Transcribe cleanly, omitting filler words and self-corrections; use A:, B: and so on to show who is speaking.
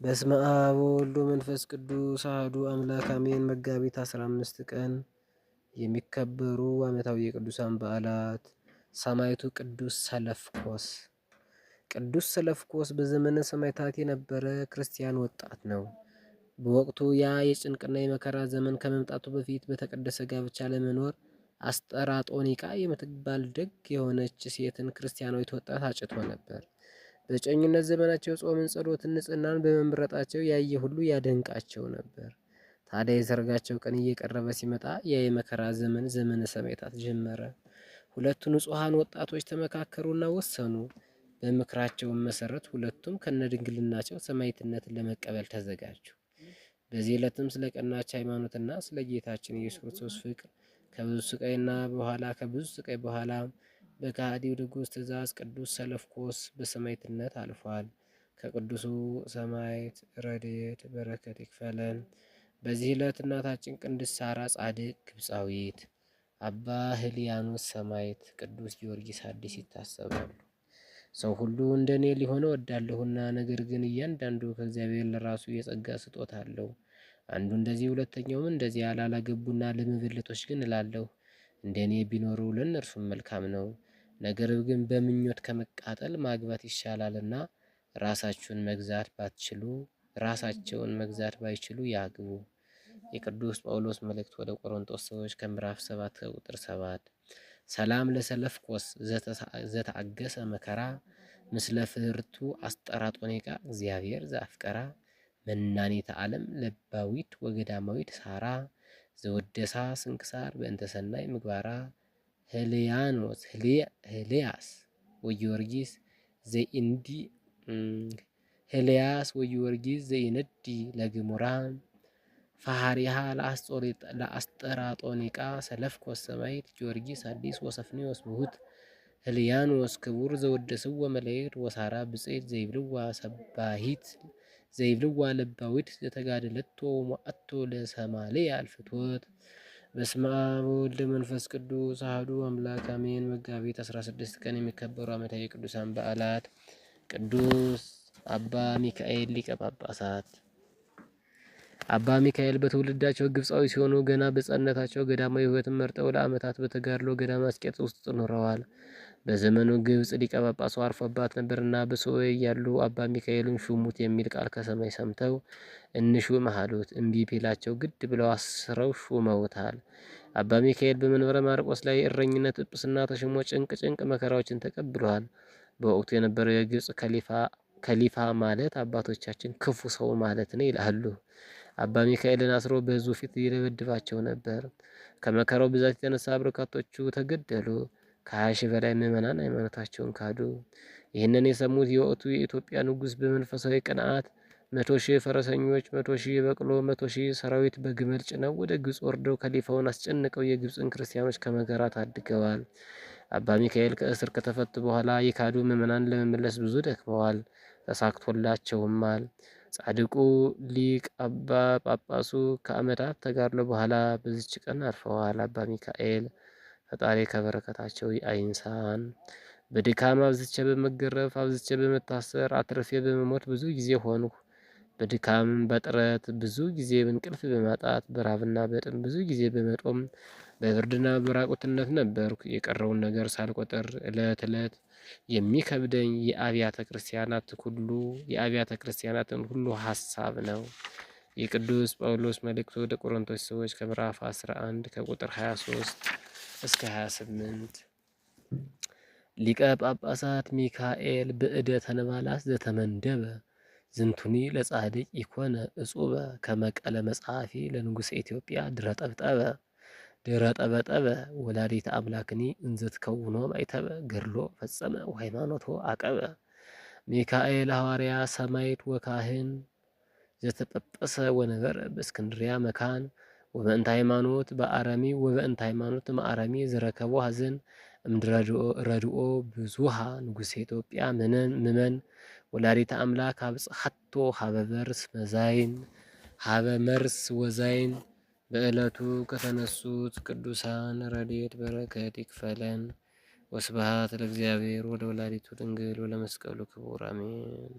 A: በስመ አብ ወወልድ ወመንፈስ ቅዱስ አሐዱ አምላክ አሜን። መጋቢት 15 ቀን የሚከበሩ ዓመታዊ የቅዱሳን በዓላት። ሰማዕቱ ቅዱስ ሰለፍኮስ። ቅዱስ ሰለፍኮስ በዘመነ ሰማዕታት የነበረ ክርስቲያን ወጣት ነው። በወቅቱ ያ የጭንቅና የመከራ ዘመን ከመምጣቱ በፊት በተቀደሰ ጋብቻ ለመኖር አስጠራጦኒቃ የምትባል ደግ የሆነች ሴትን ክርስቲያናዊት ወጣት አጭቶ ነበር። በእጮኝነት ዘመናቸው ጾምን፣ ጸሎትን፣ ንጽህናን በመምረጣቸው ያየ ሁሉ ያደንቃቸው ነበር። ታዲያ የሰርጋቸው ቀን እየቀረበ ሲመጣ ያ የመከራ ዘመን ዘመነ ሰማዕታት ጀመረ። ሁለቱ ንጹሐን ወጣቶች ተመካከሩና ወሰኑ። በምክራቸውም መሰረት ሁለቱም ከነድንግልናቸው ሰማዕትነትን ለመቀበል ተዘጋጁ። በዚህ ዕለትም ስለ ቀናች ሃይማኖትና ስለ ጌታችን ኢየሱስ ክርስቶስ ፍቅር ከብዙ ስቃይ በኋላ በከሃዲው ንጉሥ ትእዛዝ ቅዱስ ሰለፍኮስ በሰማዕትነት አልፏል። ከቅዱሱ ሰማዕት ረድኤት በረከት ይክፈለን። በዚህ ዕለት እናታችን ቅድስት ሳራ ጻድቅ ግብፃዊት፣ አባ ህልያኖስ ሰማዕት፣ ቅዱስ ጊዮርጊስ ሐዲስ ይታሰባሉ። ሰው ሁሉ እንደኔ ሊሆን እወዳለሁና፣ ነገር ግን እያንዳንዱ ከእግዚአብሔር ለራሱ የጸጋ ስጦታ አለው። አንዱ እንደዚህ ሁለተኛውም እንደዚህ። ላላገቡና ለመበለቶች ግን እላለሁ እንደኔ ቢኖሩ ለእነርሱም መልካም ነው። ነገር ግን በምኞት ከመቃጠል ማግባት ይሻላልና ራሳቸውን መግዛት ባይችሉ ያግቡ። የቅዱስ ጳውሎስ መልእክት ወደ ቆሮንቶስ ሰዎች ከምዕራፍ 7 ከቁጥር 7። ሰላም ለሰለፍኮስ ዘተአገሰ መከራ ምስለ ፍህርቱ አስጠራጦኒቃ እግዚአብሔር ዘአፍቀራ መናኒተ ዓለም ለባዊት ወገዳማዊት ሳራ ዘወደሳ ስንክሳር በእንተ ሰናይ ምግባራ ህልያስ ወጊዮርጊስ ዘይነዲ ለግሙራ ፈሃሪሃ ለአስጠራጦኒቃ ሰለፍኮስ ሰማዕት ጊዮርጊስ ሐዲስ ወሰፍኒዮስ ምሁት ህልያኖስ ክቡር ዘወደስዎ መላእክት ወሳራ ብፅዕት ዘይብልዋ ለባዊት ዘተጋደለቶ ሞአቶ ለሰማልያ አልፍቶት። በስመ አብ ወወልድ መንፈስ ቅዱስ አሐዱ አምላክ አሜን። መጋቢት 16 ቀን የሚከበሩ ዓመታዊ የቅዱሳን በዓላት። ቅዱስ አባ ሚካኤል ሊቀ ጳጳሳት። አባ ሚካኤል በትውልዳቸው ግብፃዊ ሲሆኑ ገና በሕፃንነታቸው ገዳማዊ ሕይወትን መርጠው ለዓመታት በተጋድሎ ገዳመ አስቄጥስ ውስጥ ኖረዋል። በዘመኑ ግብፅ ሊቀ ጳጳሱ አርፎባት ነበርና በሱባዔ እያሉ አባ ሚካኤልን ሹሙት የሚል ቃል ከሰማይ ሰምተው እንሹም አሉት። እምቢ ቢላቸው ግድ ብለው አስረው ሹመውታል። አባ ሚካኤል በመንበረ ማርቆስ ላይ እረኝነት ጵጵስና ተሾሞ ጭንቅ መከራዎችን ተቀብሏል። በወቅቱ የነበረው የግብፅ ከሊፋ ማለት አባቶቻችን ክፉ ሰው ማለት ነው ይላሉ። አባ ሚካኤልን አስሮ በሕዝቡ ፊት ይደበድባቸው ነበር። ከመከራው ብዛት የተነሳ በርካቶቹ ተገደሉ። ከ20 ሺህ በላይ ምዕመናን ሃይማኖታቸውን ካዱ። ይህንን የሰሙት የወቅቱ የኢትዮጵያ ንጉሥ በመንፈሳዊ ቅንዓት 100,000 ፈረሰኞች፣ 100,000 በቅሎ፣ 100,000 ሰራዊት በግመል ጭነው ወደ ግብፅ ወርደው ከሊፋውን አስጨንቀው የግብፅን ክርስቲያኖች ከመከራ ታድገዋል። አባ ሚካኤል ከእስር ከተፈቱ በኋላ የካዱ ምዕመናን ለመመለስ ብዙ ደክመዋል፣ ተሳክቶላቸውማል። ጻድቁ ሊቅ አባ ጳጳሱ ከዓመታት ተጋድሎ በኋላ በዚች ቀን አርፈዋል። አባ ሚካኤል ፈጣሪ ከበረከታቸው አይንሳን። በድካም አብዝቼ በመገረፍ አብዝቼ በመታሰር አትርፌ በመሞት ብዙ ጊዜ ሆንኩ። በድካም በጥረት ብዙ ጊዜ በእንቅልፍ በማጣት በራብና በጥም ብዙ ጊዜ በመጦም በብርድና በራቁትነት ነበርኩ። የቀረውን ነገር ሳልቆጥር ዕለት ዕለት የሚከብደኝ የአብያተ ክርስቲያናትን ሁሉ ሀሳብ ነው። የቅዱስ ጳውሎስ መልእክት ወደ ቆሮንቶስ ሰዎች ከምዕራፍ 11 ከቁጥር 23 እስከ 28። ሊቀ ጳጳሳት ሚካኤል ብእደ ተነባላስ ዘተመንደበ ዝንቱኒ ለጻድቅ ኢኮነ እጹበ ከመቀለ መጽሐፊ ለንጉሥ ኢትዮጵያ ድረ ጠበጠበ ወላዲተ አምላክኒ እንዘትከውኖ ማይተበ ገድሎ ፈጸመ ወሃይማኖቶ አቀበ። ሚካኤል ሐዋርያ ሰማዕት ወካህን ዘተጰጰሰ ወነበረ በእስክንድርያ መካን ወበእንተ ሃይማኖት በአረሚ ወበእንተ ሃይማኖት ማአረሚ ዝረከቦ ሐዘን ረድኦ ብዙሃ ንጉሠ ኢትዮጵያ ምመን ወላዲተ አምላክ አብጽሐቶ ሀበ መርስ ወዛይን። በዕለቱ ከተነሱት ቅዱሳን ረድኤት በረከት ይክፈለን። ወስብሐት ለእግዚአብሔር ወለወላዲቱ ድንግል ወለመስቀሉ ክቡር አሜን።